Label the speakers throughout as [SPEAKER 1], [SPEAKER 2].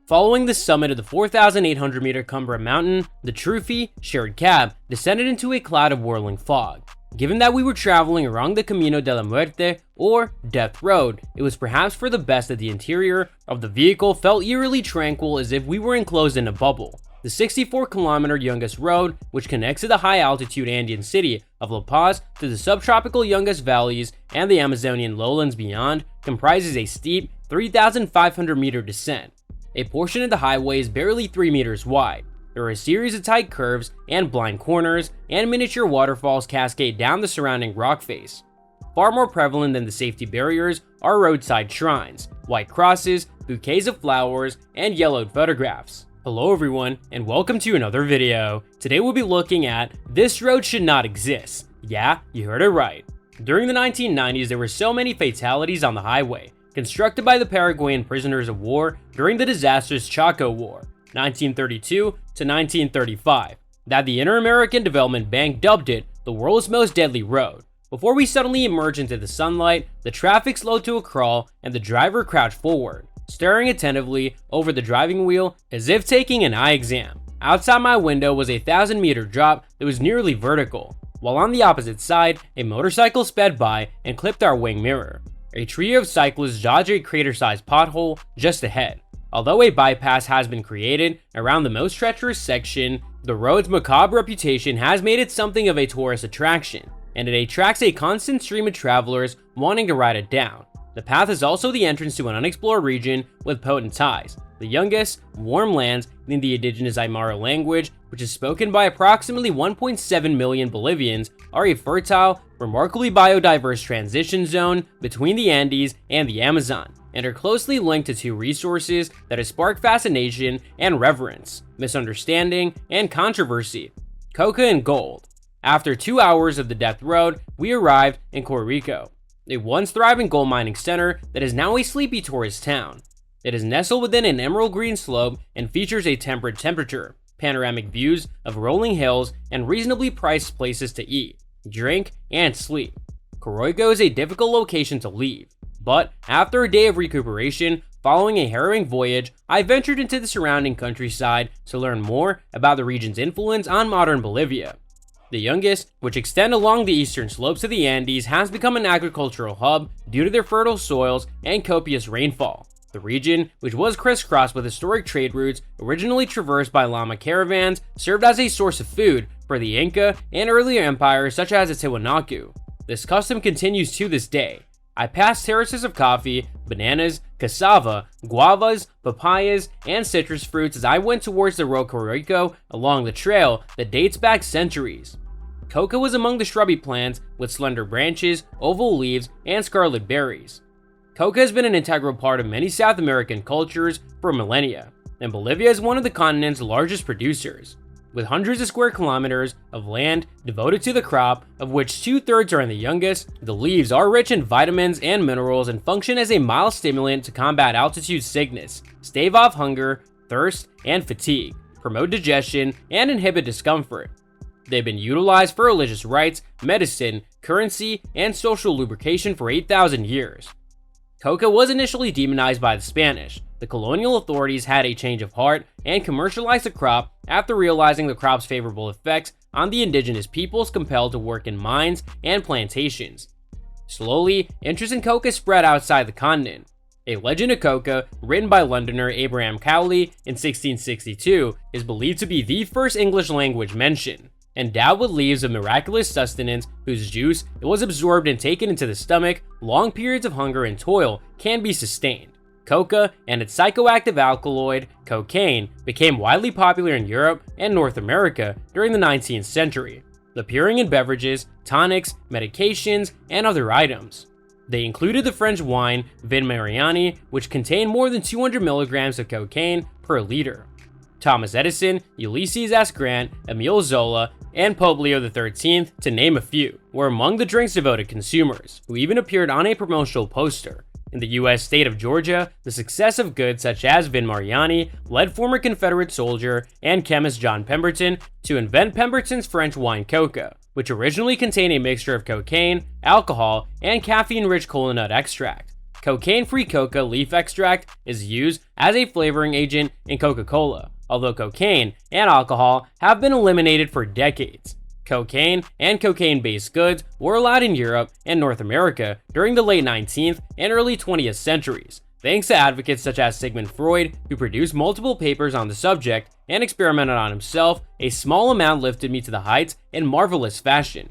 [SPEAKER 1] Following the summit of the 4,800 meter Cumbre Mountain, the Truffy, shared cab, descended into a cloud of whirling fog. Given that we were traveling along the Camino de la Muerte, or Death Road, it was perhaps for the best that the interior of the vehicle felt eerily tranquil, as if we were enclosed in a bubble. The 64-kilometer Yungas Road, which connects to the high-altitude Andean city of La Paz to the subtropical Yungas valleys and the Amazonian lowlands beyond, comprises a steep 3,500-meter descent. A portion of the highway is barely 3 meters wide. There are a series of tight curves and blind corners, and miniature waterfalls cascade down the surrounding rock face. Far more prevalent than the safety barriers are roadside shrines, white crosses, bouquets of flowers, and yellowed photographs. Hello everyone, and welcome to another video. Today we'll be looking at "This road should not exist." Yeah, you heard it right. During the 1990s, there were so many fatalities on the highway, constructed by the Paraguayan prisoners of war during the disastrous Chaco War, 1932 to 1935, that the Inter-American Development Bank dubbed it the world's most deadly road. Before we suddenly emerge into the sunlight, the traffic slowed to a crawl and the driver crouched forward, staring attentively over the driving wheel as if taking an eye exam. Outside my window was a 1,000-meter drop that was nearly vertical, while on the opposite side, a motorcycle sped by and clipped our wing mirror. A trio of cyclists dodged a crater-sized pothole just ahead. Although a bypass has been created around the most treacherous section, the road's macabre reputation has made it something of a tourist attraction, and it attracts a constant stream of travelers wanting to ride it down. The path is also the entrance to an unexplored region with potent ties. The youngest, warm lands in the indigenous Aymara language, which is spoken by approximately 1.7 million Bolivians, are a fertile, remarkably biodiverse transition zone between the Andes and the Amazon, and are closely linked to two resources that have sparked fascination and reverence, misunderstanding and controversy: coca and gold. After 2 hours of the Death Road, we arrived in Corico, a once thriving gold mining center that is now a sleepy tourist town. It is nestled within an emerald green slope and features a temperate temperature, panoramic views of rolling hills, and reasonably priced places to eat, drink, and sleep. Corico is a difficult location to leave, but after a day of recuperation following a harrowing voyage, I ventured into the surrounding countryside to learn more about the region's influence on modern Bolivia. The youngest, which extend along the eastern slopes of the Andes, has become an agricultural hub due to their fertile soils and copious rainfall. The region, which was crisscrossed with historic trade routes originally traversed by llama caravans, served as a source of food for the Inca and earlier empires such as the Tiwanaku. This custom continues to this day. I passed terraces of coffee, bananas, cassava, guavas, papayas, and citrus fruits as I went towards the Rio Corico along the trail that dates back centuries. Coca was among the shrubby plants with slender branches, oval leaves, and scarlet berries. Coca has been an integral part of many South American cultures for millennia, and Bolivia is one of the continent's largest producers, with hundreds of square kilometers of land devoted to the crop, of which 2/3 are in the youngest. The leaves are rich in vitamins and minerals and function as a mild stimulant to combat altitude sickness, stave off hunger, thirst, and fatigue, promote digestion, and inhibit discomfort. They've been utilized for religious rites, medicine, currency, and social lubrication for 8,000 years. Coca was initially demonized by the Spanish. The colonial authorities had a change of heart and commercialized the crop after realizing the crop's favorable effects on the indigenous peoples compelled to work in mines and plantations. Slowly, interest in coca spread outside the continent. A Legend of Coca, written by Londoner Abraham Cowley in 1662, is believed to be the first English language mention. Endowed with leaves of miraculous sustenance whose juice, it was absorbed and taken into the stomach, long periods of hunger and toil can be sustained. Coca and its psychoactive alkaloid, cocaine, became widely popular in Europe and North America during the 19th century, appearing in beverages, tonics, medications, and other items. They included the French wine Vin Mariani, which contained more than 200 milligrams of cocaine per liter. Thomas Edison, Ulysses S. Grant, Emile Zola, and Pope Leo XIII, to name a few, were among the drink's devoted consumers, who even appeared on a promotional poster. In the US state of Georgia, the success of goods such as Vin Mariani led former Confederate soldier and chemist John Pemberton to invent Pemberton's French wine Coca, which originally contained a mixture of cocaine, alcohol, and caffeine-rich kola nut extract. Cocaine-free coca leaf extract is used as a flavoring agent in Coca-Cola, although cocaine and alcohol have been eliminated for decades. Cocaine and cocaine-based goods were allowed in Europe and North America during the late 19th and early 20th centuries, thanks to advocates such as Sigmund Freud, who produced multiple papers on the subject and experimented on himself. A small amount lifted me to the heights in marvelous fashion.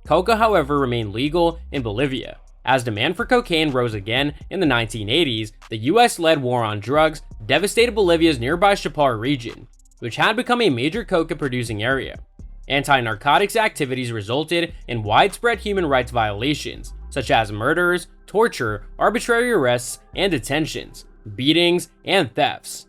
[SPEAKER 1] Coca, however, remained legal in Bolivia. As demand for cocaine rose again in the 1980s, the US-led war on drugs devastated Bolivia's nearby Chapar region, which had become a major coca-producing area. Anti-narcotics activities resulted in widespread human rights violations, such as murders, torture, arbitrary arrests and detentions, beatings, and thefts.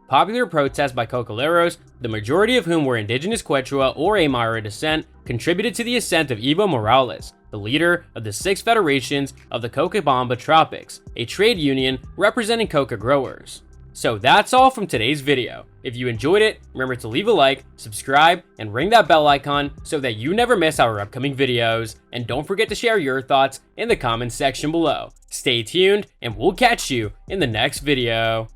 [SPEAKER 1] Popular protests by cocaleros, the majority of whom were indigenous Quechua or Aymara descent, contributed to the ascent of Evo Morales, the leader of the 6 Federations of the Cochabamba Tropics, a trade union representing coca growers. So that's all from today's video. If you enjoyed it, remember to leave a like, subscribe, and ring that bell icon so that you never miss our upcoming videos. And don't forget to share your thoughts in the comments section below. Stay tuned, and we'll catch you in the next video.